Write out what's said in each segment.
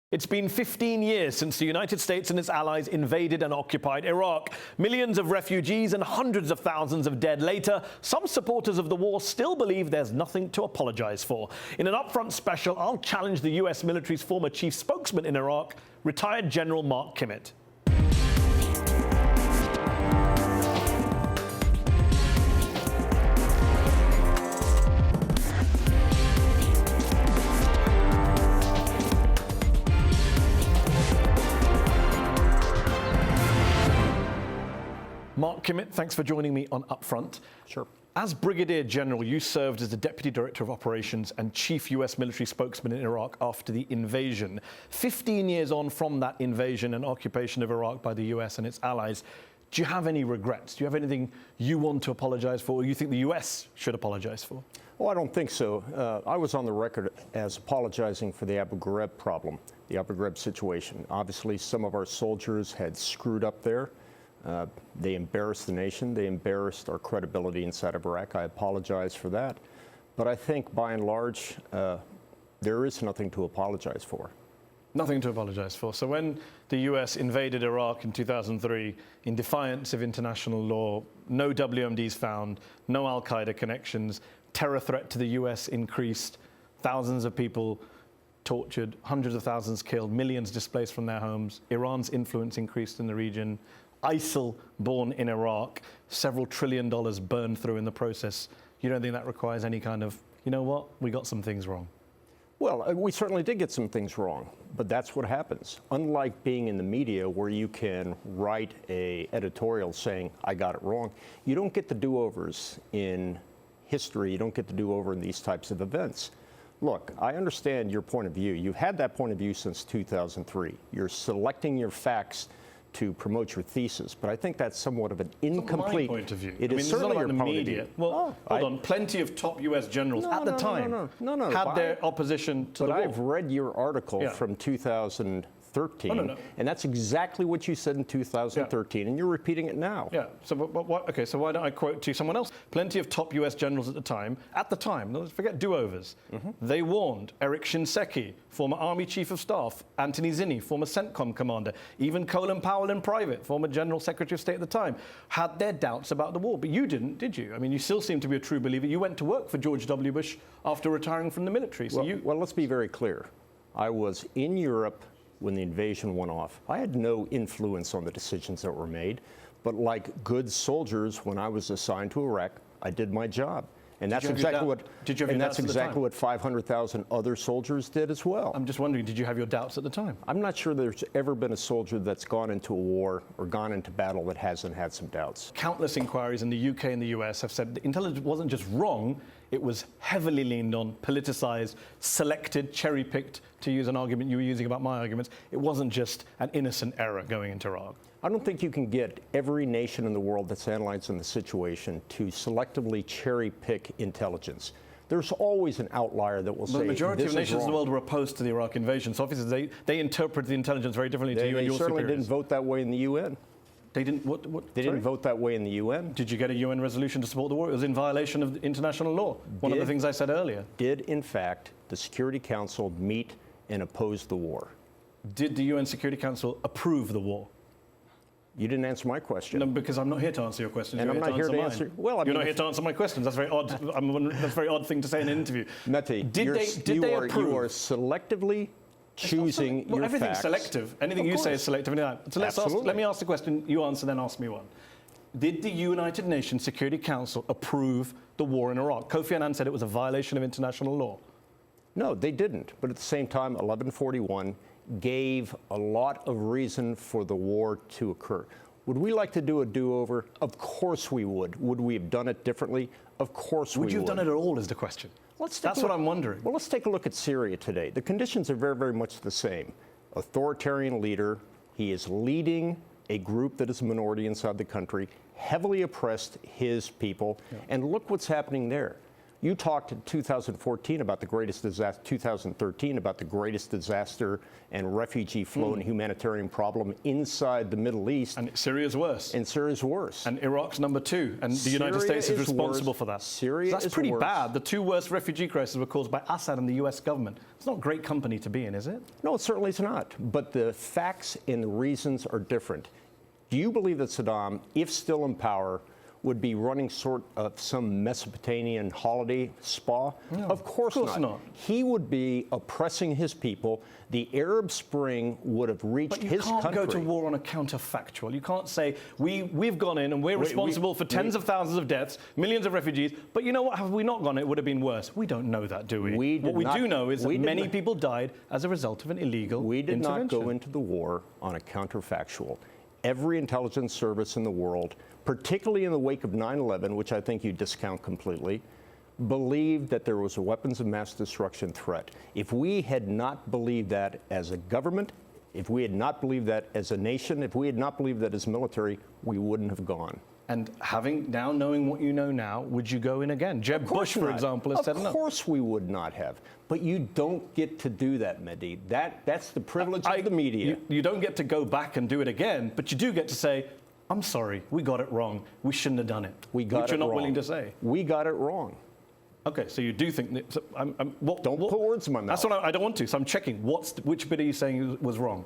It's been 15 years since the United States and its allies invaded and occupied Iraq. Millions of refugees and hundreds of thousands of dead later, some supporters of the war still believe there's nothing to apologize for. In an Upfront special, I'll challenge the US military's former chief spokesman in Iraq, retired General Mark Kimmitt. Mark Kimmitt, thanks for joining me on Upfront. Sure. As Brigadier General, you served as the Deputy Director of Operations and Chief US Military Spokesman in Iraq after the invasion. 15 years on from that invasion and occupation of Iraq by the US and its allies, do you have any regrets? Do you have anything you want to apologize for or you think the US should apologize for? Well, I don't think so. I was on the record as apologizing for the Abu Ghraib problem, the Abu Ghraib situation. Obviously, some of our soldiers had screwed up there. They embarrassed the nation. They embarrassed our credibility inside of Iraq. I apologize for that. But I think, by and large, there is nothing to apologize for. Nothing to apologize for. So when the US invaded Iraq in 2003, in defiance of international law, no WMDs found, no al-Qaeda connections, terror threat to the US increased, thousands of people tortured, hundreds of thousands killed, millions displaced from their homes, Iran's influence increased in the region, ISIL born in Iraq, several $1 trillion burned through in the process. You don't think that requires any kind of, you know what, we got some things wrong? Well, we certainly did get some things wrong, but that's what happens. Unlike being in the media where you can write an editorial saying, I got it wrong, you don't get the do-overs in history. You don't get the do-over in these types of events. Look, I understand your point of view. You've had that point of view since 2003. You're selecting your facts to promote your thesis, but I think that's somewhat of an incomplete point of view. It is certainly your point of view. Well, hold on. Plenty of top US generals at the time had their opposition to the war. But I've read your article from 2013, and that's exactly what you said in 2013, and you're repeating it now. Yeah. So, okay. So why don't I quote to someone else? Plenty of top US generals at the time. Let's forget do-overs. They warned Eric Shinseki, former Army Chief of Staff, Anthony Zinni, former CENTCOM commander, even Colin Powell in private, former General Secretary of State at the time, had their doubts about the war. But you didn't, did you? I mean, you still seem to be a true believer. You went to work for George W. Bush after retiring from the military. So well, let's be very clear. I was in Europe when the invasion went off. I had no influence on the decisions that were made, but like good soldiers, when I was assigned to Iraq, I did my job. And that's exactly what 500,000 other soldiers did as well. I'm just wondering, did you have your doubts at the time? I'm not sure there's ever been a soldier that's gone into a war or gone into battle that hasn't had some doubts. Countless inquiries in the UK and the US have said the intelligence wasn't just wrong, it was heavily leaned on, politicized, selected, cherry-picked, to use an argument you were using about my arguments. It wasn't just an innocent error going into Iraq. I don't think you can get every nation in the world that's analyzing the situation to selectively cherry-pick intelligence. There's always an outlier that will say, the majority of nations in the world were opposed to the Iraq invasion, so obviously they interpreted the intelligence very differently to you and your superiors. They certainly didn't vote that way in the UN. They didn't, They didn't vote that way in the UN. Did you get a UN resolution to support the war? It was in violation of international law. One of the things I said earlier. Did, in fact, the Security Council meet and oppose the war? Did the UN Security Council approve the war? You didn't answer my question. No, because I'm not here to answer your questions. And I'm not here to answer. Well, I mean, you're not here to answer my questions. That's very odd. That's a very odd thing to say in an interview. Mehdi, did they approve? You are selectively choosing your everything's facts. Selective. Anything you say is selective. So let me ask the question. You answer, then ask me one. Did the United Nations Security Council approve the war in Iraq? Kofi Annan said it was a violation of international law. No, they didn't. But at the same time, 1141 gave a lot of reason for the war to occur. Would we like to do a do-over? Of course we would. Would we have done it differently? Of course we would. Would you have done it at all is the question. That's what I'm wondering. Well, let's take a look at Syria today. The conditions are very, very much the same. Authoritarian leader. He is leading a group that is a minority inside the country, heavily oppressed his people. Yeah. And look what's happening there. You talked in 2014 about the greatest disaster, 2013 about the greatest disaster and refugee flow and humanitarian problem inside the Middle East. And Syria's worse. And Syria's worse. And Iraq's number 2. And the United States is responsible for that. Syria that's is pretty worse. bad. The 2 worst refugee crises were caused by Assad and the US government. It's not a great company to be in, is it? No, it certainly is not. But the facts and the reasons are different. Do you believe that Saddam, if still in power, would be running sort of some Mesopotamian holiday spa? No, of course not. He would be oppressing his people. The Arab Spring would have reached his country. But you can't go to war on a counterfactual. You can't say, we've gone in and we're responsible for tens of thousands of deaths, millions of refugees, but you know what, have we not gone, it would have been worse. We don't know that, do we? What we do know is that many people died as a result of an illegal intervention. We did not go into the war on a counterfactual. Every intelligence service in the world, particularly in the wake of 9/11, which I think you discount completely, believed that there was a weapons of mass destruction threat. If we had not believed that as a government, if we had not believed that as a nation, if we had not believed that as military, we wouldn't have gone. And knowing what you know now, would you go in again? Jeb Bush, for example, has said no. Of course we would not have. But you don't get to do that, Mehdi. That's the privilege of the media. You don't get to go back and do it again, but you do get to say, I'm sorry, we got it wrong. We shouldn't have done it. Which you're not willing to say. We got it wrong. Okay, so you do think that... So don't put words in my mouth. That's what I don't want to, so I'm checking. Which bit are you saying was wrong?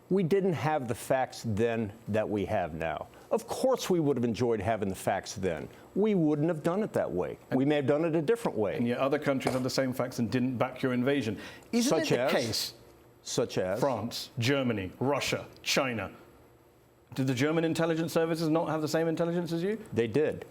We didn't have the facts then that we have now. Of course we would have enjoyed having the facts then. We wouldn't have done it that way. We may have done it a different way. And yet other countries had the same facts and didn't back your invasion. Isn't it the case? Such as? France, Germany, Russia, China. Did the German intelligence services not have the same intelligence as you? They did.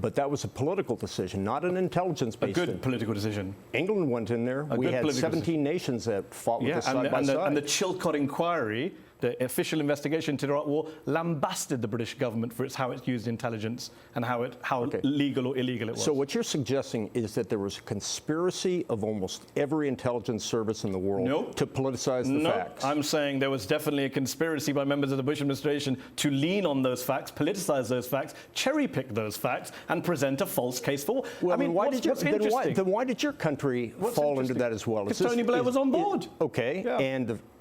But that was a political decision, not an intelligence-based A good political decision. England went in there. We had 17 nations that fought with us side by side. And the Chilcot inquiry, the official investigation into the Iraq War, lambasted the British government for how it used intelligence and how legal or illegal it was. So what you're suggesting is that there was a conspiracy of almost every intelligence service in the world to politicize the facts. I'm saying there was definitely a conspiracy by members of the Bush administration to lean on those facts, politicize those facts, cherry-pick those facts, and present a false case for war. Well, I mean, then why did your country fall into that as well? Because Tony Blair was on board. Okay, yeah.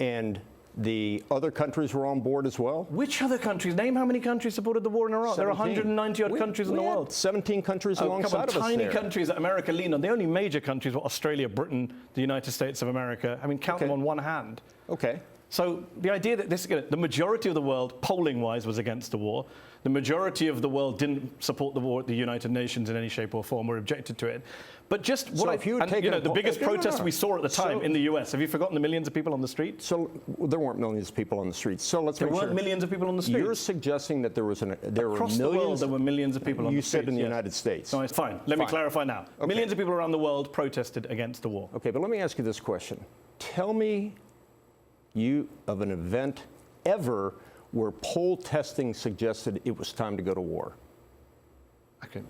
And the other countries were on board as well? Which other countries? Name how many countries supported the war in Iraq. 17. There are 190-odd countries in the world. 17 countries alongside of us tiny countries that America leaned on. The only major countries were Australia, Britain, the United States of America. I mean, count them on one hand. Okay. So the idea that the majority of the world, polling-wise, was against the war. The majority of the world didn't support the war at the United Nations in any shape or form or objected to it. But just what the biggest protest we saw at the time in the US, have you forgotten the millions of people on the street? So there weren't millions of people on the streets. So let's make sure. There weren't millions of people on the streets. You're suggesting that there were millions. Across the world, there were millions of people on the streets. You said in the United States. No, it's fine. Let me clarify now. Okay. Millions of people around the world protested against the war. Okay, but let me ask you this question. Tell me of an event ever where poll testing suggested it was time to go to war.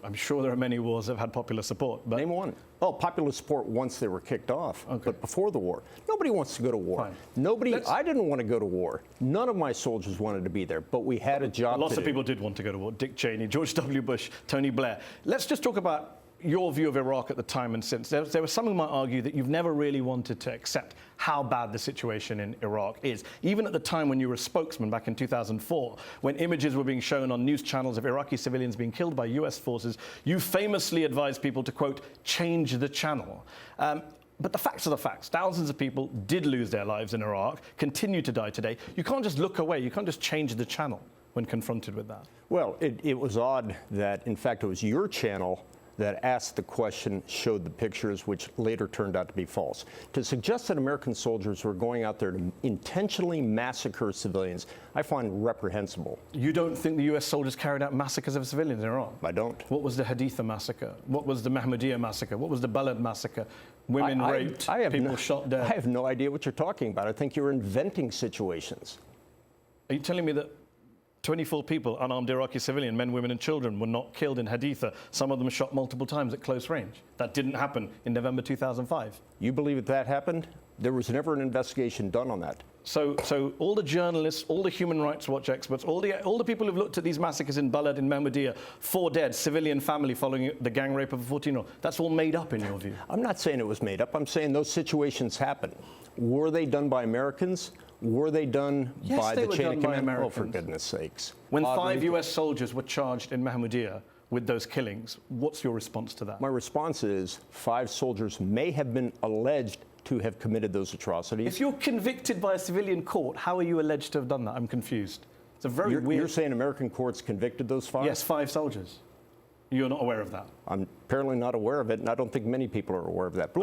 I'm sure there are many wars that have had popular support. But name one. Oh, popular support once they were kicked off, but before the war. Nobody wants to go to war. Fine. I didn't want to go to war. None of my soldiers wanted to be there, but we had a job to do. Lots of people did want to go to war. Dick Cheney, George W. Bush, Tony Blair. Let's just talk about your view of Iraq at the time and since. There was some who might argue that you've never really wanted to accept how bad the situation in Iraq is. Even at the time when you were a spokesman back in 2004, when images were being shown on news channels of Iraqi civilians being killed by US forces, you famously advised people to, quote, change the channel. But the facts are the facts. Thousands of people did lose their lives in Iraq, continue to die today. You can't just look away. You can't just change the channel when confronted with that. Well, it was odd that, in fact, it was your channel that asked the question, showed the pictures, which later turned out to be false. To suggest that American soldiers were going out there to intentionally massacre civilians, I find reprehensible. You don't think the US soldiers carried out massacres of civilians in Iraq? I don't. What was the Haditha massacre? What was the Mahmoudiyah massacre? What was the Balad massacre? Women raped, people shot dead. I have no idea what you're talking about. I think you're inventing situations. Are you telling me that 24 people, unarmed Iraqi civilian, men, women and children, were not killed in Haditha, some of them shot multiple times at close range? That didn't happen in November 2005. You believe that happened? There was never an investigation done on that. So all the journalists, all the human rights watch experts, all the people who've looked at these massacres in Balad, in Mahmoudiya, 4 dead, civilian family following the gang rape of a 14-year-old, that's all made up in your view? I'm not saying it was made up. I'm saying those situations happened. Were they done by Americans? Were they done by the chain of command? Oh, for goodness sakes. When 5 US soldiers were charged in Mahmoudiya with those killings, what's your response to that? My response is 5 soldiers may have been alleged to have committed those atrocities. If you're convicted by a civilian court, how are you alleged to have done that? I'm confused. It's a very weird... You're saying American courts convicted those 5? Yes, 5 soldiers. You're not aware of that? I'm apparently not aware of it, and I don't think many people are aware of that. But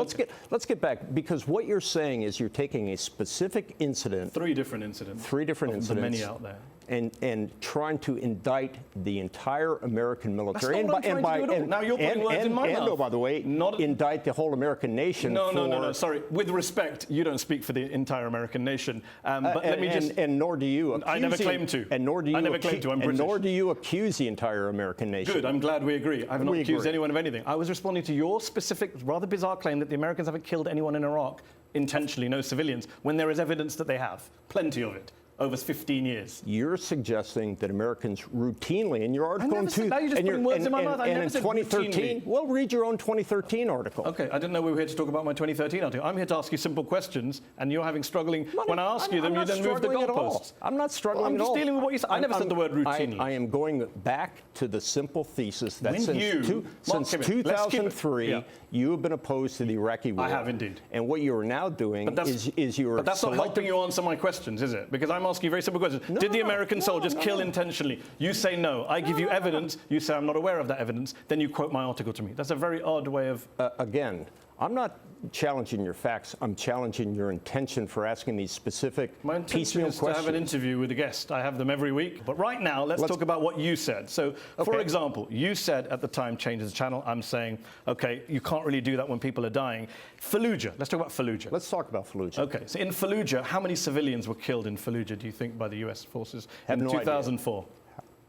let's get back, because what you're saying is you're taking a specific incident... 3 different incidents. 3 different incidents. Many out there. And trying to indict the entire American military. That's not what I'm trying to do at all. Now you're putting words in my mouth. And, by the way, indict the whole American nation. No, sorry. With respect, you don't speak for the entire American nation. But let me just... And nor do you. I never claimed to. And nor do you. I never claimed to. I'm British. And nor do you accuse the entire American nation. Good. I'm glad we agree. I've not accused anyone of anything. I was responding to your specific, rather bizarre claim that the Americans haven't killed anyone in Iraq intentionally, no civilians, when there is evidence that they have. Plenty of it. Over 15 years. You're suggesting that Americans routinely, in your article, now you're just putting words in my mouth. I never said 2013, routinely. Well, read your own 2013 article. Okay, I didn't know we were here to talk about my 2013 article. I'm here to ask you simple questions, and you're having struggling. When I ask you them, you then move the goalposts. I'm not struggling at all. I'm just dealing with what you said. I never said the word routinely. I am going back to the simple thesis that since Kimmitt, 2003, you have been opposed to the Iraqi war. I have indeed. And what you are now doing is you're... But that's not helping you answer my questions, is it? Because I'm asking you very simple questions. Did the American soldiers kill intentionally? You say no. I give you evidence. You say I'm not aware of that evidence. Then you quote my article to me. That's a very odd way of... Again, I'm not challenging your facts. I'm challenging your intention for asking these specific piecemeal questions. My intention is to have an interview with a guest. I have them every week. But right now, let's talk about what you said. So, for example, you said at the time, change the channel. I'm saying, OK, you can't really do that when people are dying. Fallujah. Let's talk about Fallujah. Let's talk about Fallujah. OK, so in Fallujah, how many civilians were killed in Fallujah, do you think, by the US forces in 2004?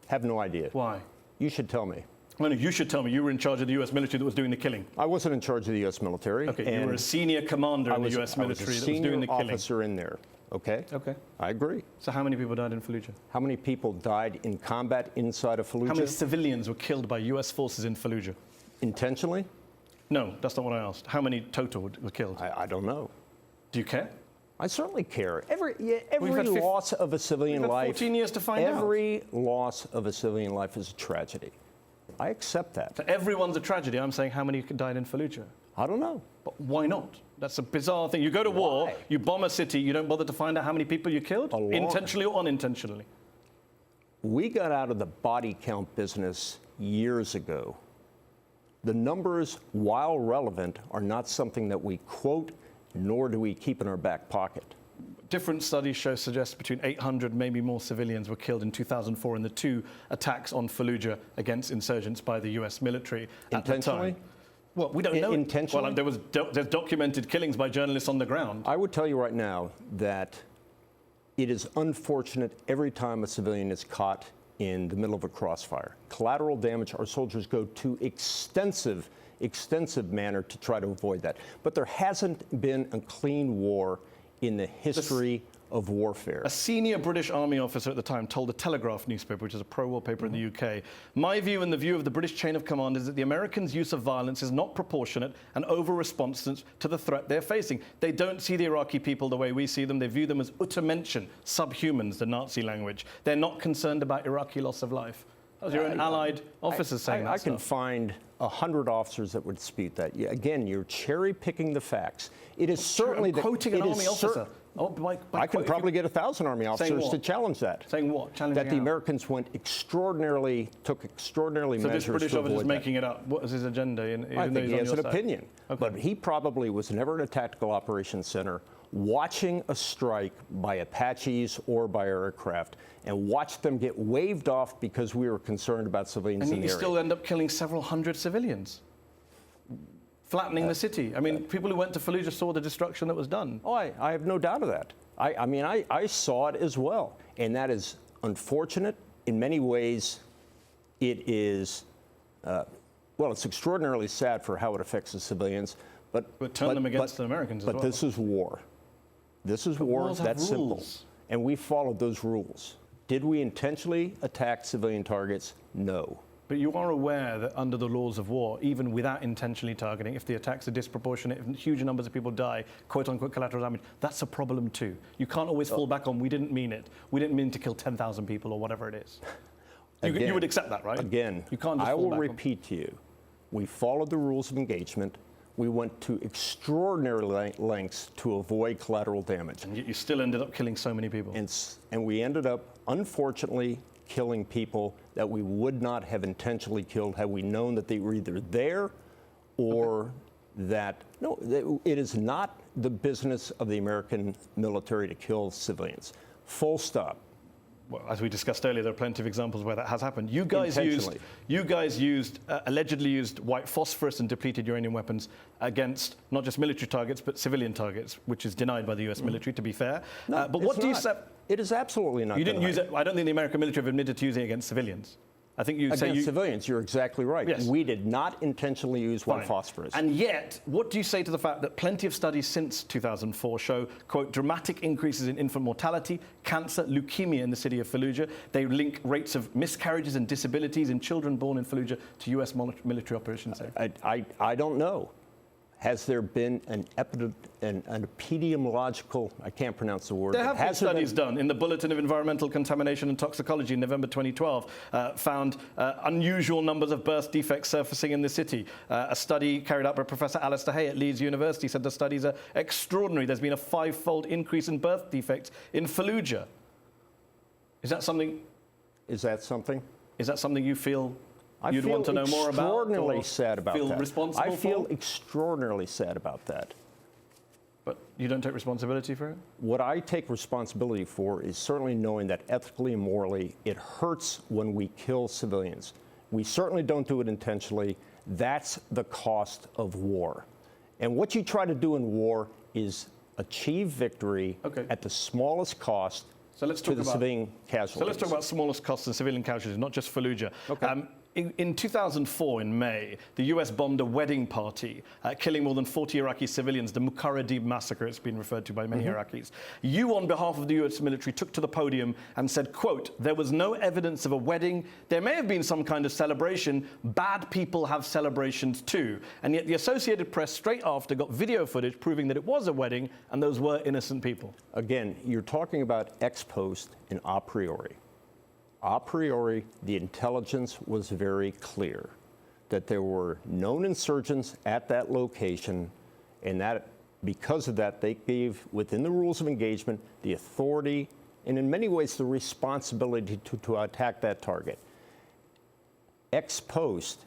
Have no idea. Why? You should tell me. No, you should tell me. You were in charge of the US military that was doing the killing. I wasn't in charge of the US military. Okay, you were a senior commander in the US military that was doing the killing. I was a senior officer in there. Okay? Okay. I agree. So how many people died in Fallujah? How many people died in combat inside of Fallujah? How many civilians were killed by US forces in Fallujah? Intentionally? No, that's not what I asked. How many total were killed? I don't know. Do you care? I certainly care. Every loss of a civilian life... 14 years to find out. Every loss of a civilian life is a tragedy. I accept that. So everyone's a tragedy. I'm saying how many died in Fallujah? I don't know. But why not? That's a bizarre thing. You go to war, you bomb a city, you don't bother to find out how many people you killed? Intentionally or unintentionally? We got out of the body count business years ago. The numbers, while relevant, are not something that we quote, nor do we keep in our back pocket. Different studies suggest between 800, maybe more civilians were killed in 2004 in the 2 attacks on Fallujah against insurgents by the US military at the time. Well, we don't know. Intentionally? Well, there's documented killings by journalists on the ground. I would tell you right now that it is unfortunate every time a civilian is caught in the middle of a crossfire. Collateral damage, our soldiers go to extensive manner to try to avoid that. But there hasn't been a clean war in the history of warfare. A senior British Army officer at the time told the Telegraph newspaper, which is a pro-war paper in the UK, my view and the view of the British chain of command is that the Americans' use of violence is not proportionate and over-responsive to the threat they're facing. They don't see the Iraqi people the way we see them. They view them as Untermenschen, subhumans, the Nazi language. They're not concerned about Iraqi loss of life. That was your own allied officers saying that I can find 100 officers that would dispute that. Again, you're cherry-picking the facts. It is certainly... I'm quoting an Army officer. I could probably get 1,000 Army officers to challenge that. Saying what? That the Americans took extraordinarily measures to avoid that. So this British officer is making it up. What is his agenda? I think he has an opinion. Okay. But he probably was never in a tactical operations center watching a strike by Apaches or by aircraft and watched them get waved off because we were concerned about civilians in the area. And you still end up killing several hundred civilians, flattening the city. I mean, people who went to Fallujah saw the destruction that was done. Oh, I have no doubt of that. I saw it as well. And that is unfortunate. In many ways, it is, well, it's extraordinarily sad for how it affects the civilians. But turn them against the Americans as well. But this is war. This is But war, wars have that's simple. rules. And we followed those rules. Did we intentionally attack civilian targets? No. But you are aware that under the laws of war, even without intentionally targeting, if the attacks are disproportionate, if huge numbers of people die, quote-unquote collateral damage, that's a problem too. You can't always fall back on, we didn't mean it. We didn't mean to kill 10,000 people or whatever it is. You would accept that, right? Again, you can't just I fall will back repeat to you, we followed the rules of engagement. We went to extraordinary lengths to avoid collateral damage. And yet you still ended up killing so many people. And we ended up, unfortunately, killing people that we would not have intentionally killed had we known that they were either there or that, no, it is not the business of the American military to kill civilians. Full stop. Well, as we discussed earlier, there are plenty of examples where that has happened. You guys allegedly used white phosphorus and depleted uranium weapons against not just military targets, but civilian targets, which is denied by the US military, to be fair. No, but what do you say? It is absolutely not. You didn't use it. I don't think the American military have admitted to using it against civilians. I think you say against civilians. You're exactly right. Yes. We did not intentionally use white phosphorus. And yet, what do you say to the fact that plenty of studies since 2004 show, quote, dramatic increases in infant mortality, cancer, leukemia in the city of Fallujah? They link rates of miscarriages and disabilities in children born in Fallujah to US military operations. I don't know. Has there been an epidemiological, I can't pronounce the word. There have been studies done in the Bulletin of Environmental Contamination and Toxicology in November 2012, found unusual numbers of birth defects surfacing in the city. A study carried out by Professor Alistair Hay at Leeds University said the studies are extraordinary. There's been a 5-fold increase in birth defects in Fallujah. Is that something? Is that something? Is that something you feel you'd want to know more about? Extraordinarily sad about feel that. Responsible I feel for? extraordinarily sad about that. But you don't take responsibility for it? What I take responsibility for is certainly knowing that ethically and morally it hurts when we kill civilians. We certainly don't do it intentionally. That's the cost of war. And what you try to do in war is achieve victory at the smallest cost to the civilian casualties. So let's talk about smallest costs and civilian casualties, not just Fallujah. Okay. In 2004, in May, the US bombed a wedding party, killing more than 40 Iraqi civilians, the Muqarradib massacre, it's been referred to by many Iraqis. You, on behalf of the US military, took to the podium and said, quote, there was no evidence of a wedding. There may have been some kind of celebration. Bad people have celebrations too. And yet the Associated Press, straight after, got video footage proving that it was a wedding and those were innocent people. Again, you're talking about ex post and a priori. A priori, the intelligence was very clear that there were known insurgents at that location, and that because of that, they gave, within the rules of engagement, the authority and in many ways the responsibility to attack that target. Ex post,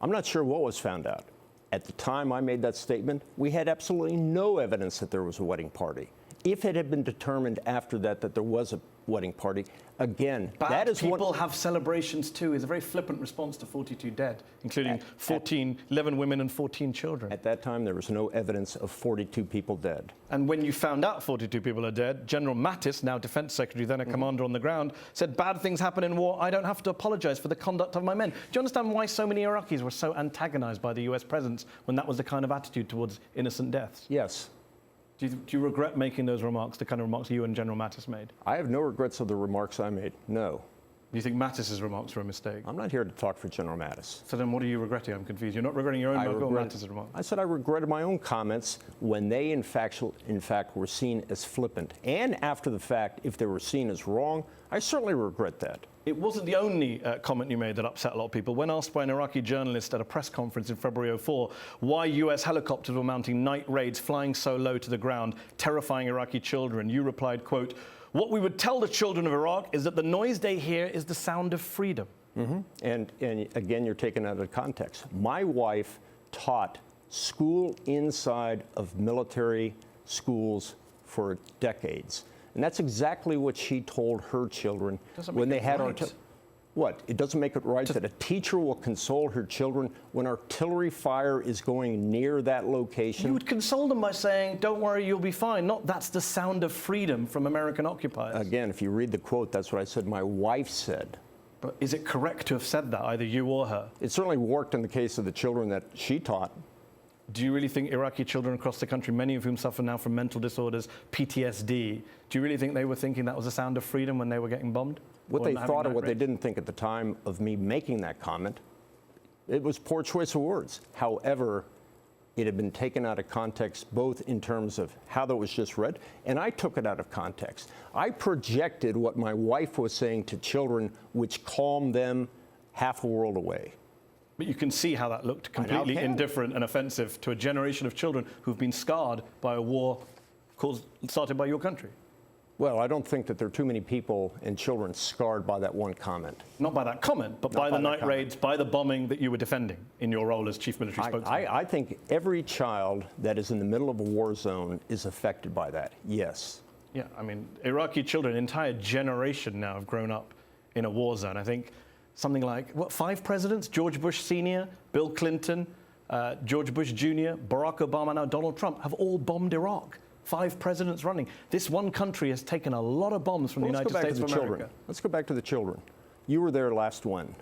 I'm not sure what was found out. At the time I made that statement, we had absolutely no evidence that there was a wedding party. If it had been determined after that that there was a wedding party, again, that is people have celebrations too is a very flippant response to 42 dead, including 11 women and 14 children. At that time, there was no evidence of 42 people dead. And when you found out 42 people are dead, General Mattis, now Defense Secretary, then a commander on the ground, said, bad things happen in war. I don't have to apologize for the conduct of my men. Do you understand why so many Iraqis were so antagonized by the US presence when that was the kind of attitude towards innocent deaths? Yes. Do you regret making those remarks, the kind of remarks you and General Mattis made? I have no regrets of the remarks I made, no. Do you think Mattis's remarks were a mistake? I'm not here to talk for General Mattis. So then what are you regretting? I'm confused. You're not regretting your own remarks or Mattis's remarks? I said I regretted my own comments when they, in fact, were seen as flippant. And after the fact, if they were seen as wrong, I certainly regret that. It wasn't the only comment you made that upset a lot of people. When asked by an Iraqi journalist at a press conference in February 2004 why US helicopters were mounting night raids, flying so low to the ground, terrifying Iraqi children, you replied, quote, what we would tell the children of Iraq is that the noise they hear is the sound of freedom. And again, you're taken out of context. My wife taught school inside of military schools for decades. And that's exactly what she told her children when they had what? It doesn't make it right that a teacher will console her children when artillery fire is going near that location? You would console them by saying, don't worry, you'll be fine. Not that's the sound of freedom from American occupiers. Again, if you read the quote, that's what I said my wife said. But is it correct to have said that, either you or her? It certainly worked in the case of the children that she taught. Do you really think Iraqi children across the country, many of whom suffer now from mental disorders, PTSD, do you really think they were thinking that was a sound of freedom when they were getting bombed? What they thought or what they didn't think at the time of me making that comment, it was poor choice of words. However, it had been taken out of context, both in terms of how that was just read, and I took it out of context. I projected what my wife was saying to children, which calmed them half a world away. But you can see how that looked completely indifferent and offensive to a generation of children who've been scarred by a war started by your country. Well, I don't think that there are too many people and children scarred by that one comment. Not by that comment, but by the night raids, by the bombing that you were defending in your role as chief military spokesman. I think every child that is in the middle of a war zone is affected by that, yes. Yeah, I mean, Iraqi children, an entire generation now have grown up in a war zone. I think something like, 5 presidents? George Bush Sr., Bill Clinton, George Bush Jr., Barack Obama, now Donald Trump have all bombed Iraq. 5 presidents running. This one country has taken a lot of bombs from the United States of America. Let's go back to the children. You were there last when?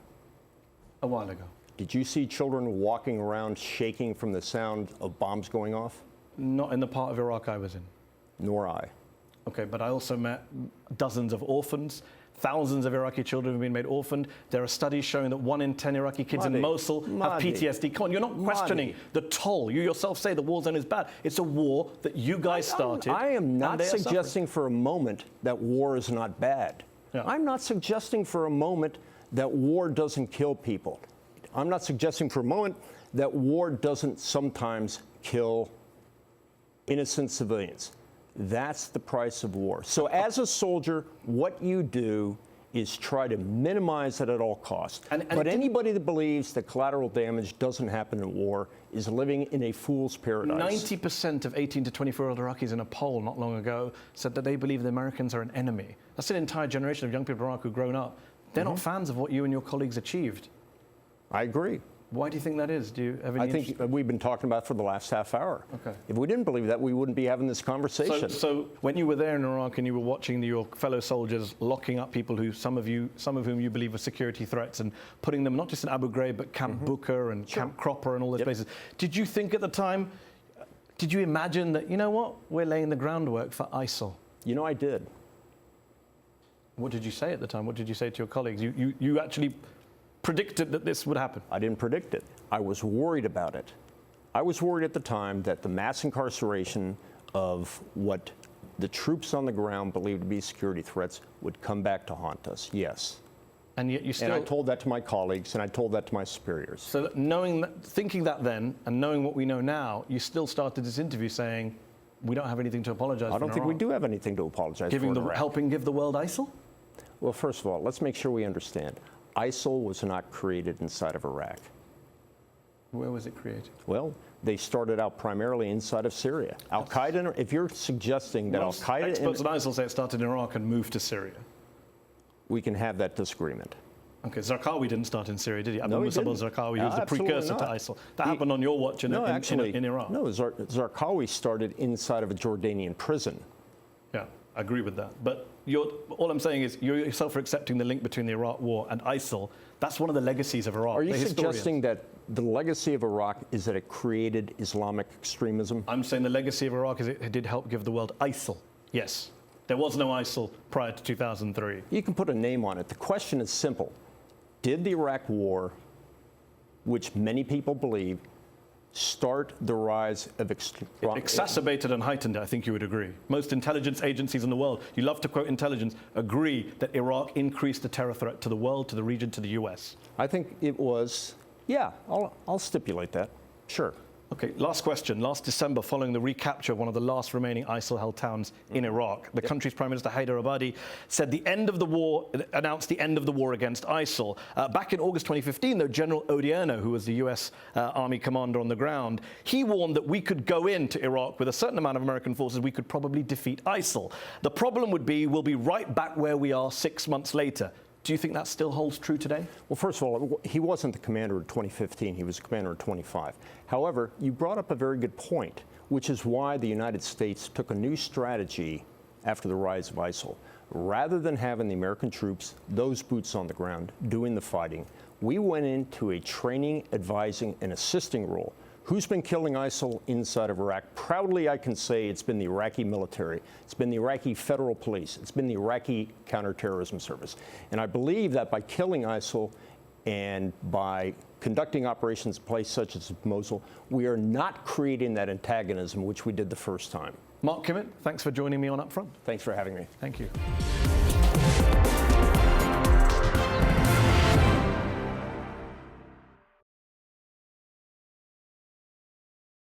A while ago. Did you see children walking around shaking from the sound of bombs going off? Not in the part of Iraq I was in. Nor I. Okay, but I also met dozens of orphans. Thousands of Iraqi children have been made orphaned. There are studies showing that 1 in 10 Iraqi kids in Mosul have PTSD. Come on, you're not questioning the toll. You yourself say the war zone is bad. It's a war that you guys started. I am not suggesting for a moment that war is not bad. Yeah. I'm not suggesting for a moment that war doesn't kill people. I'm not suggesting for a moment that war doesn't sometimes kill innocent civilians. That's the price of war. So as a soldier, what you do is try to minimize it at all costs. But anybody that believes that collateral damage doesn't happen in war is living in a fool's paradise. 90% of 18 to 24-year-old Iraqis in a poll not long ago said that they believe the Americans are an enemy. That's an entire generation of young people in Iraq who've grown up. They're not fans of what you and your colleagues achieved. I agree. Why do you think that is? Do you have any I think we've been talking about it for the last half hour. Okay. If we didn't believe that, we wouldn't be having this conversation. So when you were there in Iraq and you were watching your fellow soldiers locking up people who some of whom you believe were security threats and putting them not just in Abu Ghraib but Camp Bucca and Camp Cropper and all those places, did you think at the time, did you imagine that, you know what, we're laying the groundwork for ISIL? You know, I did. What did you say at the time? What did you say to your colleagues? You actually predicted that this would happen? I didn't predict it. I was worried about it. I was worried at the time that the mass incarceration of what the troops on the ground believed to be security threats would come back to haunt us, yes. And yet you still... And I told that to my colleagues, and I told that to my superiors. So that thinking that then, and knowing what we know now, you still started this interview saying, we don't have anything to apologize for. I don't think we do have anything to apologize for. Helping give the world ISIL? Well, first of all, let's make sure we understand. ISIL was not created inside of Iraq. Where was it created? Well, they started out primarily inside of Syria. Al-Qaeda, if you're suggesting that Al-Qaeda... Experts on ISIL say it started in Iraq and moved to Syria. We can have that disagreement. Okay, Zarqawi didn't start in Syria, did he? No, he didn't. Zarqawi, who was the precursor to ISIL. That happened on your watch in Iraq. No, Zarqawi started inside of a Jordanian prison. Yeah, I agree with that. But all I'm saying is you yourself are accepting the link between the Iraq war and ISIL. That's one of the legacies of Iraq. Are you suggesting that the legacy of Iraq is that it created Islamic extremism? I'm saying the legacy of Iraq is it did help give the world ISIL. Yes. There was no ISIL prior to 2003. You can put a name on it. The question is simple. Did the Iraq war, which many people believe, start the rise of It exacerbated and heightened it, I think you would agree. Most intelligence agencies in the world, you love to quote intelligence, agree that Iraq increased the terror threat to the world, to the region, to the US. I think it was, yeah, I'll stipulate that, sure. Okay, last question. Last December, following the recapture of one of the last remaining ISIL-held towns in Iraq, the country's Prime Minister Haditha said announced the end of the war against ISIL. Back in August 2015, though, General Odierno, who was the US Army commander on the ground, he warned that we could go into Iraq with a certain amount of American forces, we could probably defeat ISIL. The problem would be we'll be right back where we are 6 months later. Do you think that still holds true today? Well, first of all, he wasn't the commander in 2015. He was the commander in 25. However, you brought up a very good point, which is why the United States took a new strategy after the rise of ISIL. Rather than having the American troops, those boots on the ground, doing the fighting, we went into a training, advising, and assisting role Who's been killing ISIL inside of Iraq? Proudly, I can say it's been the Iraqi military. It's been the Iraqi federal police. It's been the Iraqi counterterrorism service. And I believe that by killing ISIL and by conducting operations in places such as Mosul, we are not creating that antagonism which we did the first time. Mark Kimmitt, thanks for joining me on Upfront. Thanks for having me. Thank you.